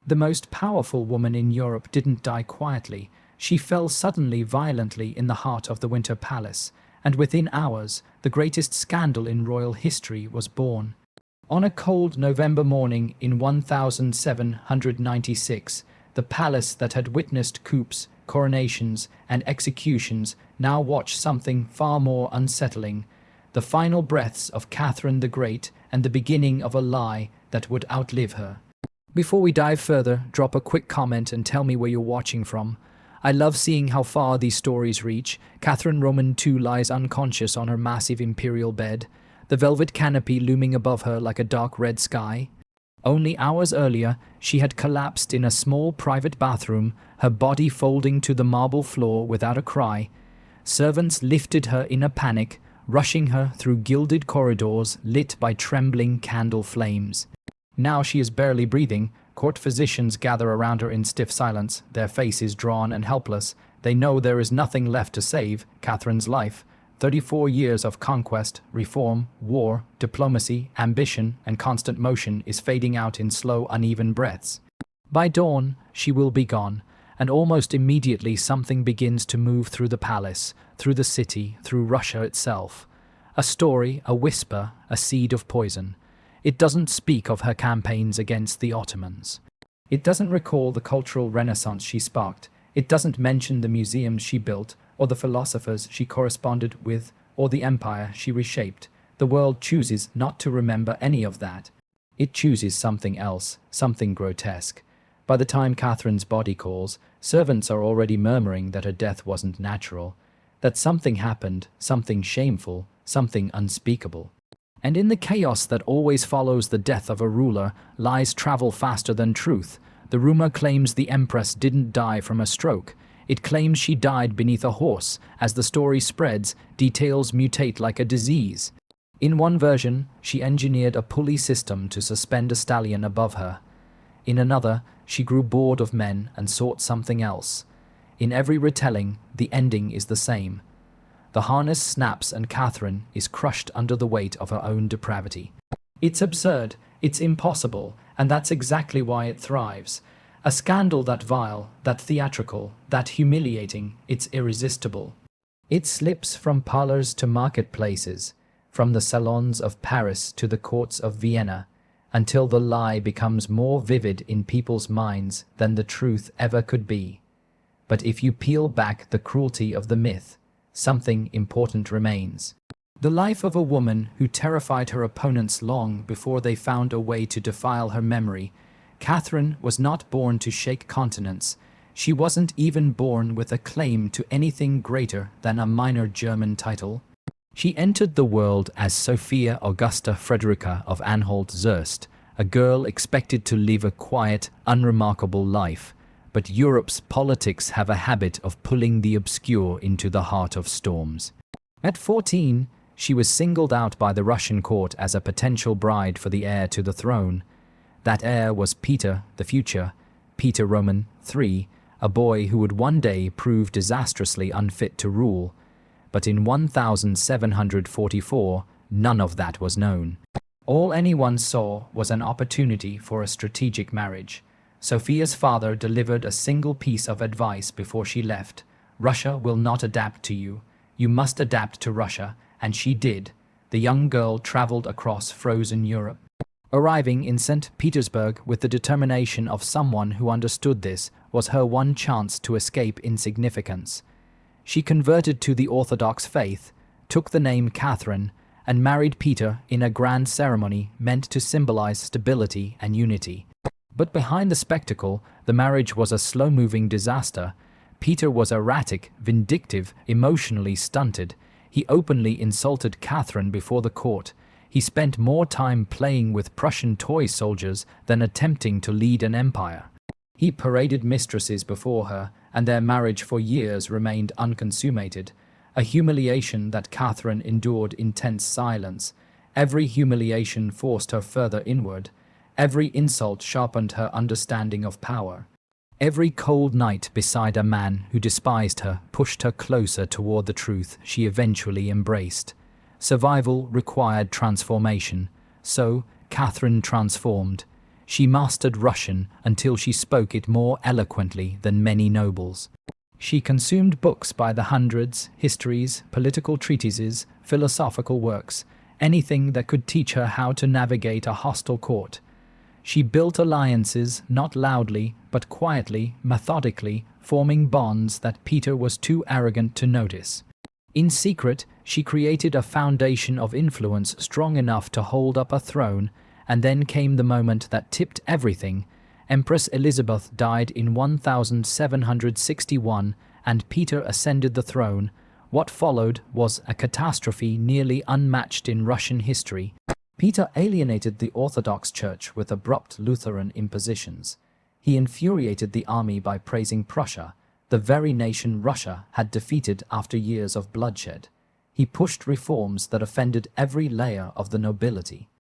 The most powerful woman in Europe didn't die quietly. She fell suddenly violently in the heart of the Winter Palace, and within hours, the greatest scandal in royal history was born. On a cold November morning in 1796, the palace that had witnessed coups, coronations, and executions now watched something far more unsettling: the final breaths of Catherine the Great and the beginning of a lie that would outlive her. Before we dive further, drop a quick comment and tell me where you're watching from. I love seeing how far these stories reach. Catherine Roman II lies unconscious on her massive imperial bed, the velvet canopy looming above her like a dark red sky. Only hours earlier, she had collapsed in a small private bathroom, her body folding to the marble floor without a cry. Servants lifted her in a panic, rushing her through gilded corridors lit by trembling candle flames. Now she is barely breathing. Court physicians gather around her in stiff silence, their faces drawn and helpless. They know there is nothing left to save Catherine's life. 34 years of conquest, reform, war, diplomacy, ambition, and constant motion is fading out in slow, uneven breaths. By dawn, she will be gone, and almost immediately something begins to move through the palace, through the city, through Russia itself. A story, a whisper, a seed of poison. It doesn't speak of her campaigns against the Ottomans. It doesn't recall the cultural renaissance she sparked. It doesn't mention the museums she built, or the philosophers she corresponded with, or the empire she reshaped. The world chooses not to remember any of that. It chooses something else, something grotesque. By the time Catherine's body calls, servants are already murmuring that her death wasn't natural, that something happened, something shameful, something unspeakable. And in the chaos that always follows the death of a ruler, lies travel faster than truth. The rumor claims the Empress didn't die from a stroke. It claims she died beneath a horse. As the story spreads, details mutate like a disease. In one version, she engineered a pulley system to suspend a stallion above her. In another, she grew bored of men and sought something else. In every retelling, the ending is the same. The harness snaps and Catherine is crushed under the weight of her own depravity. It's absurd, it's impossible, and that's exactly why it thrives. A scandal that vile, that theatrical, that humiliating, it's irresistible. It slips from parlors to marketplaces, from the salons of Paris to the courts of Vienna, until the lie becomes more vivid in people's minds than the truth ever could be. But if you peel back the cruelty of the myth, something important remains. The life of a woman who terrified her opponents long before they found a way to defile her memory. Catherine was not born to shake continents. She wasn't even born with a claim to anything greater than a minor German title. She entered the world as Sophia Augusta Frederica of Anhalt-Zerbst, a girl expected to live a quiet, unremarkable life. But Europe's politics have a habit of pulling the obscure into the heart of storms. At 14, she was singled out by the Russian court as a potential bride for the heir to the throne. That heir was Peter, the future, Peter Roman III, a boy who would one day prove disastrously unfit to rule. But in 1744, none of that was known. All anyone saw was an opportunity for a strategic marriage. Sophia's father delivered a single piece of advice before she left. Russia will not adapt to you. You must adapt to Russia, and she did. The young girl traveled across frozen Europe. Arriving in St. Petersburg with the determination of someone who understood this was her one chance to escape insignificance. She converted to the Orthodox faith, took the name Catherine, and married Peter in a grand ceremony meant to symbolize stability and unity. But behind the spectacle, the marriage was a slow-moving disaster. Peter was erratic, vindictive, emotionally stunted. He openly insulted Catherine before the court. He spent more time playing with Prussian toy soldiers than attempting to lead an empire. He paraded mistresses before her, and their marriage for years remained unconsummated, a humiliation that Catherine endured in tense silence. Every humiliation forced her further inward. Every insult sharpened her understanding of power. Every cold night beside a man who despised her pushed her closer toward the truth she eventually embraced. Survival required transformation, so Catherine transformed. She mastered Russian until she spoke it more eloquently than many nobles. She consumed books by the hundreds, histories, political treatises, philosophical works, anything that could teach her how to navigate a hostile court. She built alliances, not loudly, but quietly, methodically, forming bonds that Peter was too arrogant to notice. In secret, she created a foundation of influence strong enough to hold up a throne, and then came the moment that tipped everything. Empress Elizabeth died in 1761, and Peter ascended the throne. What followed was a catastrophe nearly unmatched in Russian history. Peter alienated the Orthodox Church with abrupt Lutheran impositions. He infuriated the army by praising Prussia, the very nation Russia had defeated after years of bloodshed. He pushed reforms that offended every layer of the nobility.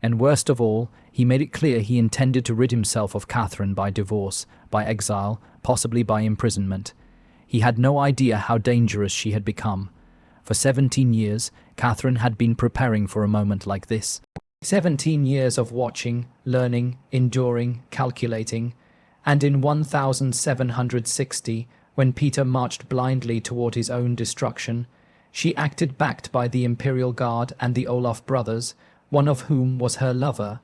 And worst of all, he made it clear he intended to rid himself of Catherine by divorce, by exile, possibly by imprisonment. He had no idea how dangerous she had become. For 17 years, Catherine had been preparing for a moment like this. 17 years of watching, learning, enduring, calculating, and in 1760, when Peter marched blindly toward his own destruction, she acted backed by the Imperial Guard and the Olaf brothers, one of whom was her lover.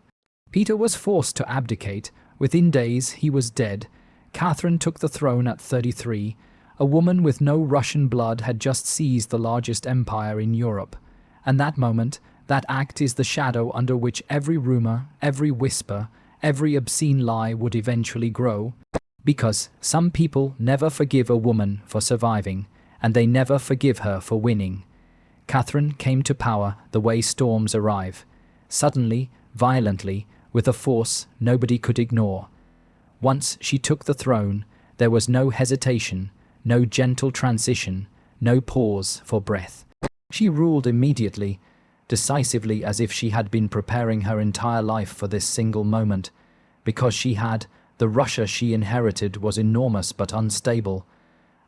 Peter was forced to abdicate. Within days he was dead. Catherine took the throne at 33. A woman with no Russian blood had just seized the largest empire in Europe. And that moment, that act is the shadow under which every rumor, every whisper, every obscene lie would eventually grow. Because some people never forgive a woman for surviving, and they never forgive her for winning. Catherine came to power the way storms arrive. Suddenly, violently, with a force nobody could ignore. Once she took the throne, there was no hesitation, no gentle transition, no pause for breath. She ruled immediately, decisively, as if she had been preparing her entire life for this single moment. Because the Russia she inherited was enormous but unstable,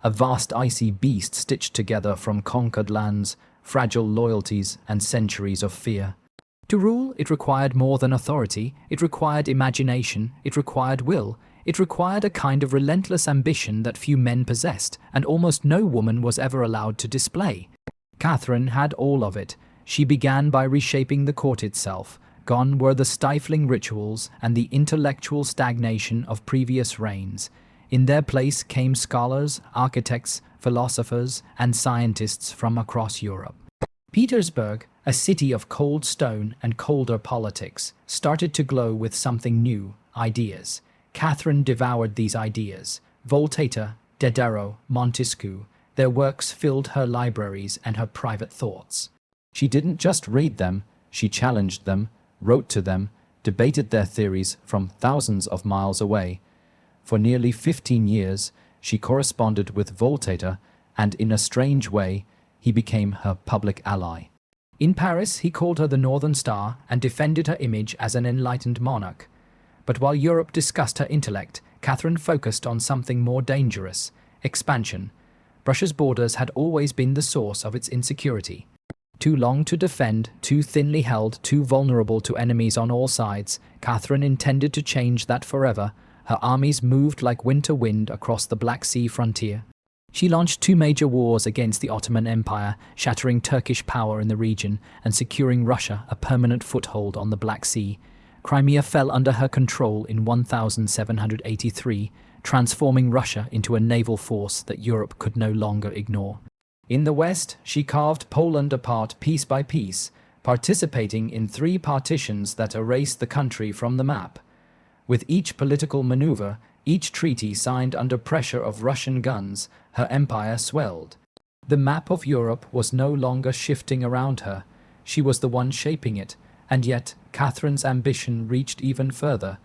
a vast icy beast stitched together from conquered lands, fragile loyalties, and centuries of fear. To rule, it required more than authority. It required imagination. It required will. It required a kind of relentless ambition that few men possessed, and almost no woman was ever allowed to display. Catherine had all of it. She began by reshaping the court itself. Gone were the stifling rituals and the intellectual stagnation of previous reigns. In their place came scholars, architects, philosophers, and scientists from across Europe. Petersburg, a city of cold stone and colder politics, started to glow with something new, ideas. Catherine devoured these ideas. Voltaire, Diderot, Montesquieu, their works filled her libraries and her private thoughts. She didn't just read them, she challenged them, wrote to them, debated their theories from thousands of miles away. For nearly 15 years, she corresponded with Voltaire, and in a strange way, he became her public ally. In Paris, he called her the Northern Star and defended her image as an enlightened monarch. But while Europe discussed her intellect, Catherine focused on something more dangerous: expansion. Russia's borders had always been the source of its insecurity. Too long to defend, too thinly held, too vulnerable to enemies on all sides, Catherine intended to change that forever. Her armies moved like winter wind across the Black Sea frontier. She launched 2 major wars against the Ottoman Empire, shattering Turkish power in the region and securing Russia a permanent foothold on the Black Sea. Crimea fell under her control in 1783, transforming Russia into a naval force that Europe could no longer ignore. In the West, she carved Poland apart piece by piece, participating in 3 partitions that erased the country from the map. With each political maneuver, each treaty signed under pressure of Russian guns, her empire swelled. The map of Europe was no longer shifting around her. She was the one shaping it, and yet Catherine's ambition reached even further.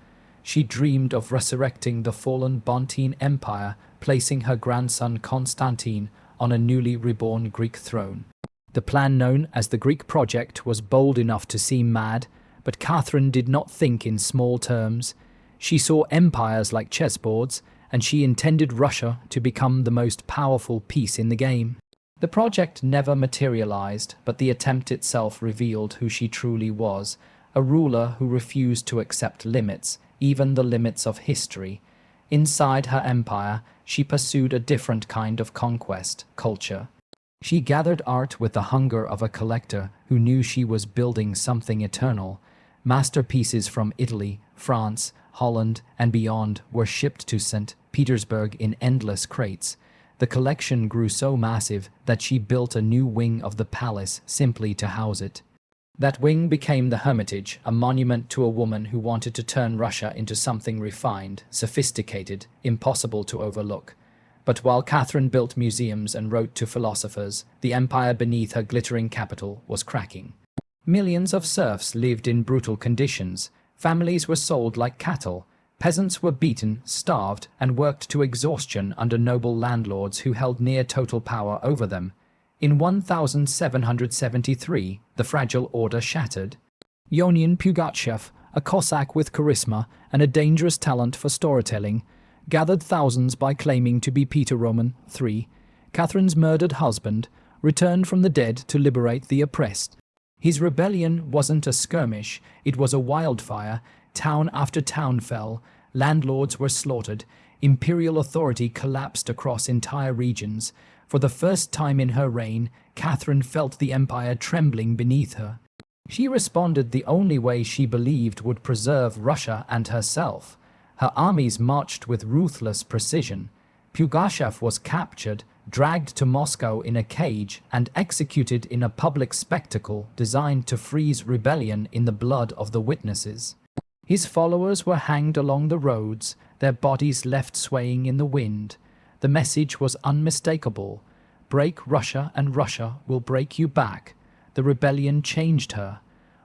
She dreamed of resurrecting the fallen Bontine Empire, placing her grandson Constantine on a newly reborn Greek throne. The plan known as the Greek Project was bold enough to seem mad, but Catherine did not think in small terms. She saw empires like chessboards, and she intended Russia to become the most powerful piece in the game. The project never materialized, but the attempt itself revealed who she truly was, a ruler who refused to accept limits, even the limits of history. Inside her empire, she pursued a different kind of conquest, culture. She gathered art with the hunger of a collector who knew she was building something eternal. Masterpieces from Italy, France, Holland, and beyond were shipped to St. Petersburg in endless crates. The collection grew so massive that she built a new wing of the palace simply to house it. That wing became the Hermitage, a monument to a woman who wanted to turn Russia into something refined, sophisticated, impossible to overlook. But while Catherine built museums and wrote to philosophers, the empire beneath her glittering capital was cracking. Millions of serfs lived in brutal conditions. Families were sold like cattle. Peasants were beaten, starved, and worked to exhaustion under noble landlords who held near total power over them. In 1773, the fragile order shattered. Yonin Pugachev, a Cossack with charisma and a dangerous talent for storytelling, gathered thousands by claiming to be Peter Roman III, Catherine's murdered husband, returned from the dead to liberate the oppressed. His rebellion wasn't a skirmish, it was a wildfire. Town after town fell, landlords were slaughtered, imperial authority collapsed across entire regions. For the first time in her reign, Catherine felt the empire trembling beneath her. She responded the only way she believed would preserve Russia and herself. Her armies marched with ruthless precision. Pugachev was captured, dragged to Moscow in a cage, and executed in a public spectacle designed to freeze rebellion in the blood of the witnesses. His followers were hanged along the roads, their bodies left swaying in the wind. The message was unmistakable. Break Russia and Russia will break you back. The rebellion changed her.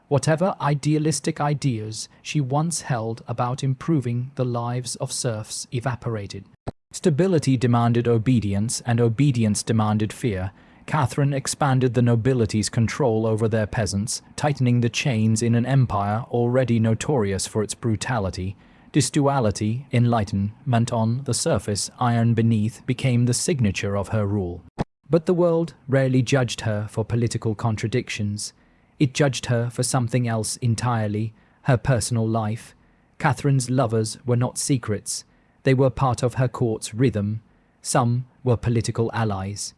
Whatever idealistic ideas she once held about improving the lives of serfs evaporated. Stability demanded obedience, and obedience demanded fear. Catherine expanded the nobility's control over their peasants, tightening the chains in an empire already notorious for its brutality. This duality, enlightenment on the surface, iron beneath, became the signature of her rule. But the world rarely judged her for political contradictions. It judged her for something else entirely, her personal life. Catherine's lovers were not secrets. They were part of her court's rhythm. Some were political allies.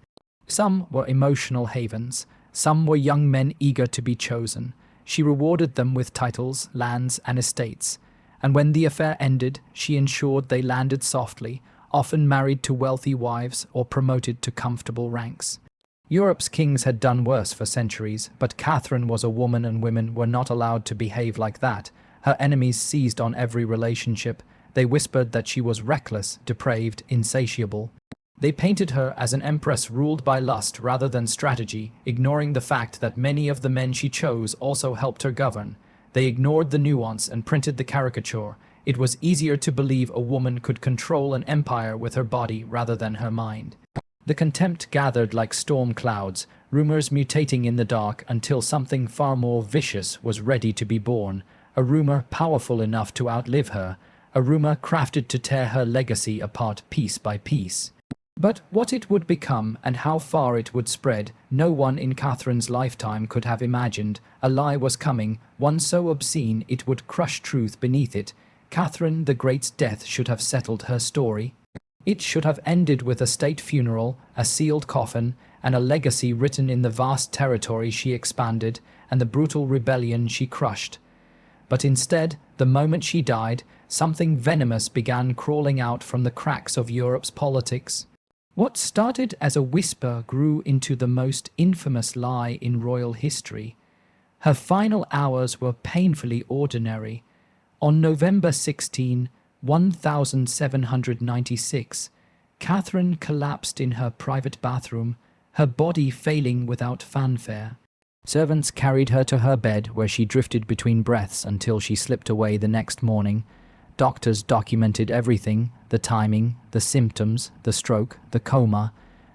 Some were emotional havens. Some were young men eager to be chosen. She rewarded them with titles, lands, and estates. And when the affair ended, she ensured they landed softly, often married to wealthy wives or promoted to comfortable ranks. Europe's kings had done worse for centuries, but Catherine was a woman and women were not allowed to behave like that. Her enemies seized on every relationship. They whispered that she was reckless, depraved, insatiable. They painted her as an empress ruled by lust rather than strategy, ignoring the fact that many of the men she chose also helped her govern. They ignored the nuance and printed the caricature. It was easier to believe a woman could control an empire with her body rather than her mind. The contempt gathered like storm clouds, rumors mutating in the dark until something far more vicious was ready to be born, a rumor powerful enough to outlive her, a rumor crafted to tear her legacy apart piece by piece. But what it would become and how far it would spread, no one in Catherine's lifetime could have imagined. A lie was coming, one so obscene it would crush truth beneath it. Catherine the Great's death should have settled her story. It should have ended with a state funeral, a sealed coffin, and a legacy written in the vast territory she expanded and the brutal rebellion she crushed. But instead, the moment she died, something venomous began crawling out from the cracks of Europe's politics. What started as a whisper grew into the most infamous lie in royal history. Her final hours were painfully ordinary. On November 16, 1796, Catherine collapsed in her private bathroom, her body failing without fanfare. Servants carried her to her bed, where she drifted between breaths until she slipped away the next morning. Doctors documented everything, the timing, the symptoms, the stroke, the coma.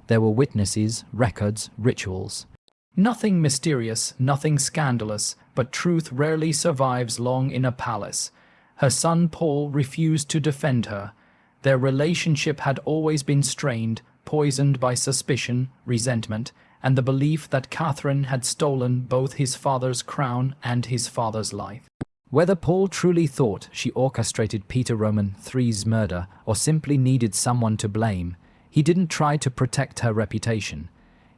There were witnesses, records, rituals. Nothing mysterious, nothing scandalous, but truth rarely survives long in a palace. Her son Paul refused to defend her. Their relationship had always been strained, poisoned by suspicion, resentment, and the belief that Catherine had stolen both his father's crown and his father's life. Whether Paul truly thought she orchestrated Peter Roman III's murder or simply needed someone to blame, he didn't try to protect her reputation.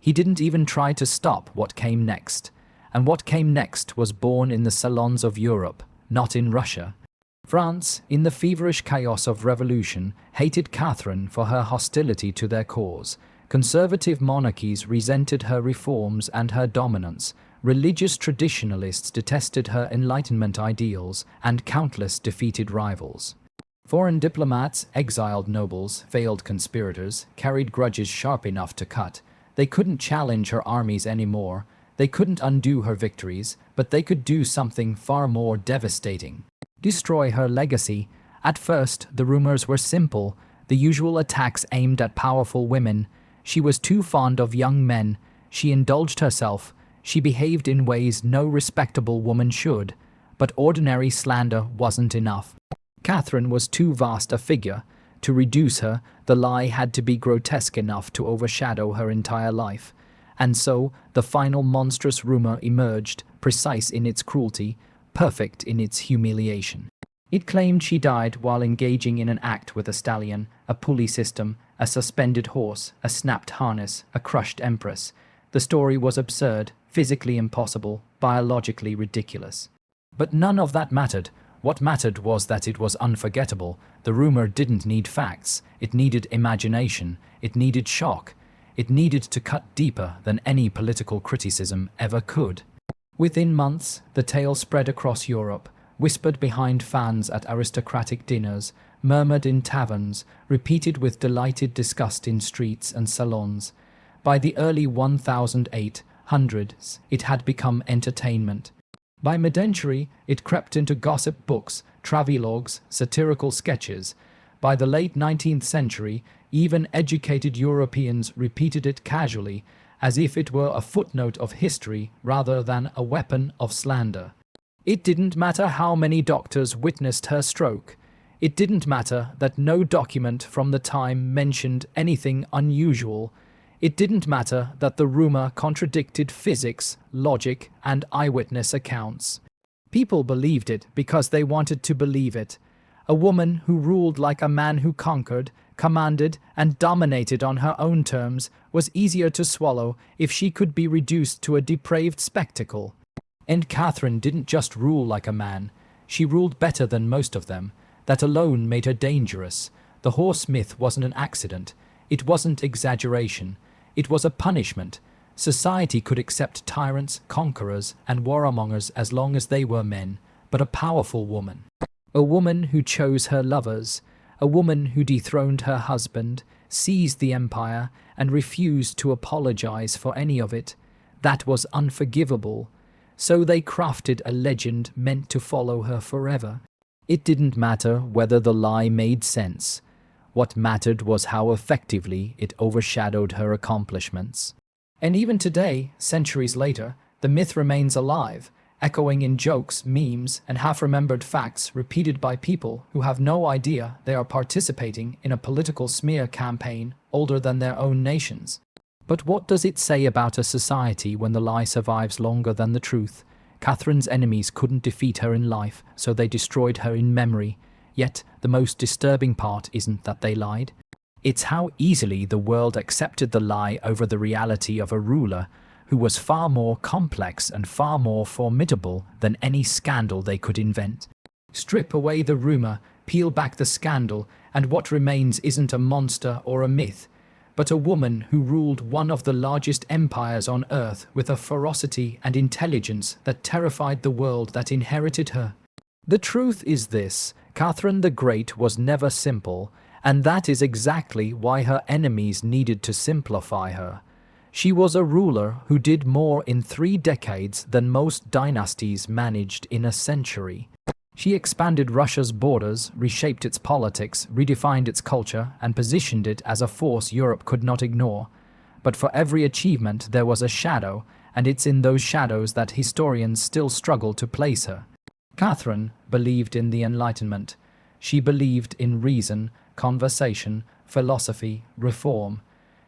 He didn't even try to stop what came next. And what came next was born in the salons of Europe, not in Russia. France, in the feverish chaos of revolution, hated Catherine for her hostility to their cause. Conservative monarchies resented her reforms and her dominance. Religious traditionalists detested her Enlightenment ideals, and countless defeated rivals. Foreign diplomats, exiled nobles, failed conspirators, carried grudges sharp enough to cut. They couldn't challenge her armies anymore. They couldn't undo her victories, but they could do something far more devastating. Destroy her legacy. At first, the rumors were simple, the usual attacks aimed at powerful women. She was too fond of young men. She indulged herself. She behaved in ways no respectable woman should. But ordinary slander wasn't enough. Catherine was too vast a figure. To reduce her, the lie had to be grotesque enough to overshadow her entire life. And so, the final monstrous rumor emerged, precise in its cruelty, perfect in its humiliation. It claimed she died while engaging in an act with a stallion, a pulley system, a suspended horse, a snapped harness, a crushed empress. The story was absurd, physically impossible, biologically ridiculous. But none of that mattered. What mattered was that it was unforgettable. The rumor didn't need facts. It needed imagination. It needed shock. It needed to cut deeper than any political criticism ever could. Within months, the tale spread across Europe, whispered behind fans at aristocratic dinners, murmured in taverns, repeated with delighted disgust in streets and salons. By the early 1800s, it had become entertainment. By mid-century, it crept into gossip books, travelogues, satirical sketches. By the late 19th century, even educated Europeans repeated it casually, as if it were a footnote of history rather than a weapon of slander. It didn't matter how many doctors witnessed her stroke. It didn't matter that no document from the time mentioned anything unusual. It didn't matter that the rumor contradicted physics, logic, and eyewitness accounts. People believed it because they wanted to believe it. A woman who ruled like a man who conquered, commanded, and dominated on her own terms was easier to swallow if she could be reduced to a depraved spectacle. And Catherine didn't just rule like a man. She ruled better than most of them. That alone made her dangerous. The horse myth wasn't an accident. It wasn't exaggeration. It was a punishment. Society could accept tyrants, conquerors, and warmongers as long as they were men, but a powerful woman. A woman who chose her lovers, a woman who dethroned her husband, seized the empire, and refused to apologize for any of it. That was unforgivable. So they crafted a legend meant to follow her forever. It didn't matter whether the lie made sense. What mattered was how effectively it overshadowed her accomplishments. And even today, centuries later, the myth remains alive, echoing in jokes, memes, and half-remembered facts repeated by people who have no idea they are participating in a political smear campaign older than their own nations. But what does it say about a society when the lie survives longer than the truth? Catherine's enemies couldn't defeat her in life, so they destroyed her in memory. Yet, the most disturbing part isn't that they lied. It's how easily the world accepted the lie over the reality of a ruler who was far more complex and far more formidable than any scandal they could invent. Strip away the rumor, peel back the scandal, and what remains isn't a monster or a myth, but a woman who ruled one of the largest empires on earth with a ferocity and intelligence that terrified the world that inherited her. The truth is this: Catherine the Great was never simple, and that is exactly why her enemies needed to simplify her. She was a ruler who did more in 3 decades than most dynasties managed in a century. She expanded Russia's borders, reshaped its politics, redefined its culture, and positioned it as a force Europe could not ignore. But for every achievement there was a shadow, and it's in those shadows that historians still struggle to place her. Catherine believed in the Enlightenment. She believed in reason, conversation, philosophy, reform.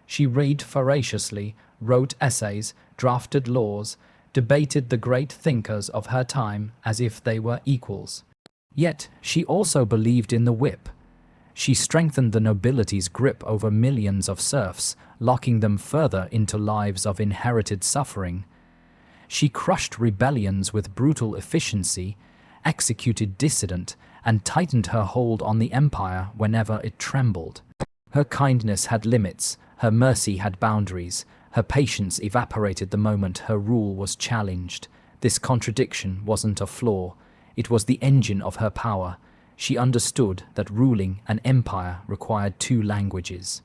She read voraciously, wrote essays, drafted laws, debated the great thinkers of her time as if they were equals. Yet she also believed in the whip. She strengthened the nobility's grip over millions of serfs, locking them further into lives of inherited suffering. She crushed rebellions with brutal efficiency, executed dissident, and tightened her hold on the empire whenever it trembled. Her kindness had limits, her mercy had boundaries, her patience evaporated the moment her rule was challenged. This contradiction wasn't a flaw, it was the engine of her power. She understood that ruling an empire required two languages.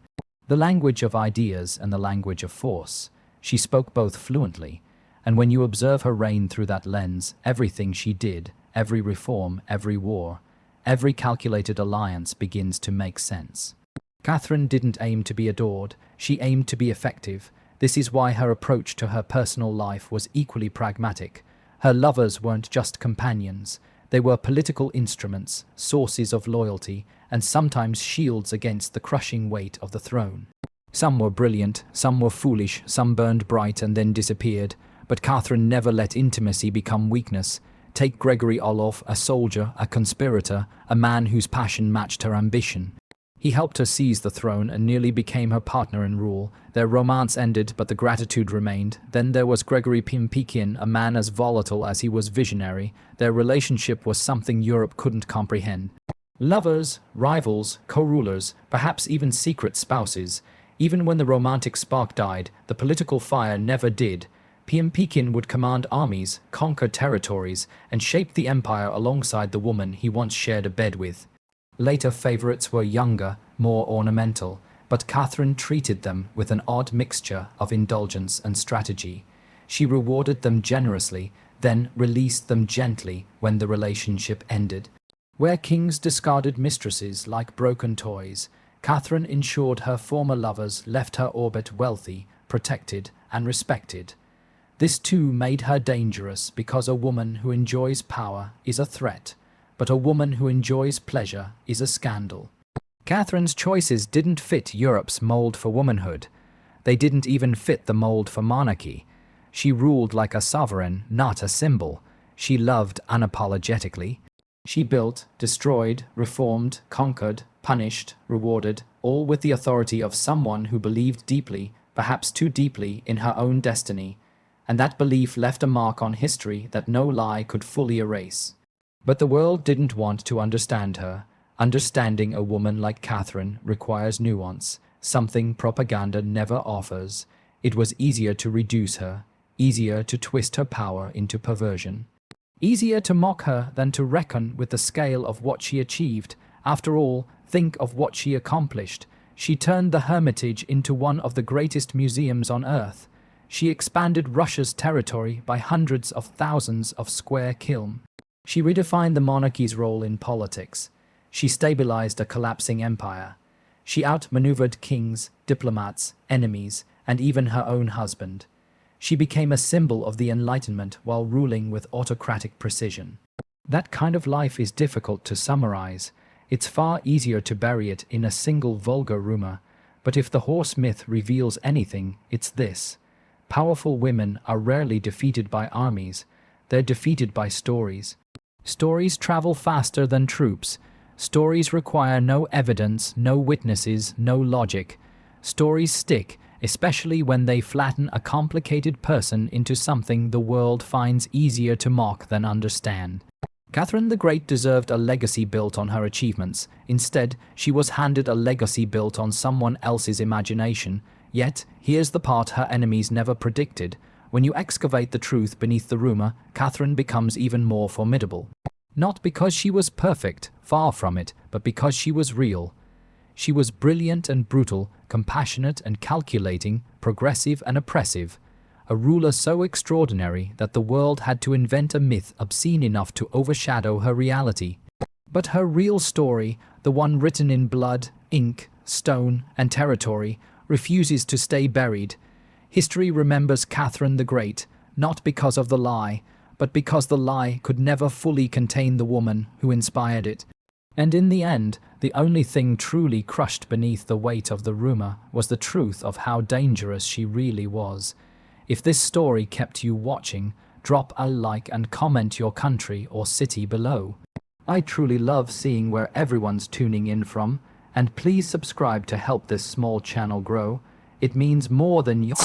The language of ideas and the language of force. She spoke both fluently, and when you observe her reign through that lens, everything she did, every reform, every war, every calculated alliance begins to make sense. Catherine didn't aim to be adored, she aimed to be effective. This is why her approach to her personal life was equally pragmatic. Her lovers weren't just companions, they were political instruments, sources of loyalty, and sometimes shields against the crushing weight of the throne. Some were brilliant, some were foolish, some burned bright and then disappeared, but Catherine never let intimacy become weakness. Take Gregory Orloff, a soldier, a conspirator, a man whose passion matched her ambition. He helped her seize the throne and nearly became her partner in rule. Their romance ended, but the gratitude remained. Then there was Gregory Pimpikin, a man as volatile as he was visionary. Their relationship was something Europe couldn't comprehend. Lovers, rivals, co-rulers, perhaps even secret spouses. Even when the romantic spark died, the political fire never did. Pimpikin would command armies, conquer territories, and shape the empire alongside the woman he once shared a bed with. Later favorites were younger, more ornamental, but Catherine treated them with an odd mixture of indulgence and strategy. She rewarded them generously, then released them gently when the relationship ended. Where kings discarded mistresses like broken toys, Catherine ensured her former lovers left her orbit wealthy, protected, and respected. This too made her dangerous because a woman who enjoys power is a threat, but a woman who enjoys pleasure is a scandal. Catherine's choices didn't fit Europe's mold for womanhood. They didn't even fit the mold for monarchy. She ruled like a sovereign, not a symbol. She loved unapologetically. She built, destroyed, reformed, conquered, punished, rewarded, all with the authority of someone who believed deeply, perhaps too deeply, in her own destiny, and that belief left a mark on history that no lie could fully erase. But the world didn't want to understand her. Understanding a woman like Catherine requires nuance, something propaganda never offers. It was easier to reduce her, easier to twist her power into perversion. Easier to mock her than to reckon with the scale of what she achieved. After all, think of what she accomplished. She turned the Hermitage into one of the greatest museums on earth. She expanded Russia's territory by hundreds of thousands of square kilm. She redefined the monarchy's role in politics. She stabilized a collapsing empire. She outmaneuvered kings, diplomats, enemies, and even her own husband. She became a symbol of the Enlightenment while ruling with autocratic precision. That kind of life is difficult to summarize. It's far easier to bury it in a single vulgar rumor. But if the horse myth reveals anything, it's this. Powerful women are rarely defeated by armies. They're defeated by stories. Stories travel faster than troops. Stories require no evidence, no witnesses, no logic. Stories stick, especially when they flatten a complicated person into something the world finds easier to mock than understand. Catherine the Great deserved a legacy built on her achievements. Instead, she was handed a legacy built on someone else's imagination. Yet, here's the part her enemies never predicted. When you excavate the truth beneath the rumor, Catherine becomes even more formidable. Not because she was perfect, far from it, but because she was real. She was brilliant and brutal, compassionate and calculating, progressive and oppressive. A ruler so extraordinary that the world had to invent a myth obscene enough to overshadow her reality. But her real story, the one written in blood, ink, stone, and territory, refuses to stay buried. History remembers Catherine the Great, not because of the lie, but because the lie could never fully contain the woman who inspired it. And in the end, the only thing truly crushed beneath the weight of the rumor was the truth of how dangerous she really was. If this story kept you watching, drop a like and comment your country or city below. I truly love seeing where everyone's tuning in from, and please subscribe to help this small channel grow. It means more than your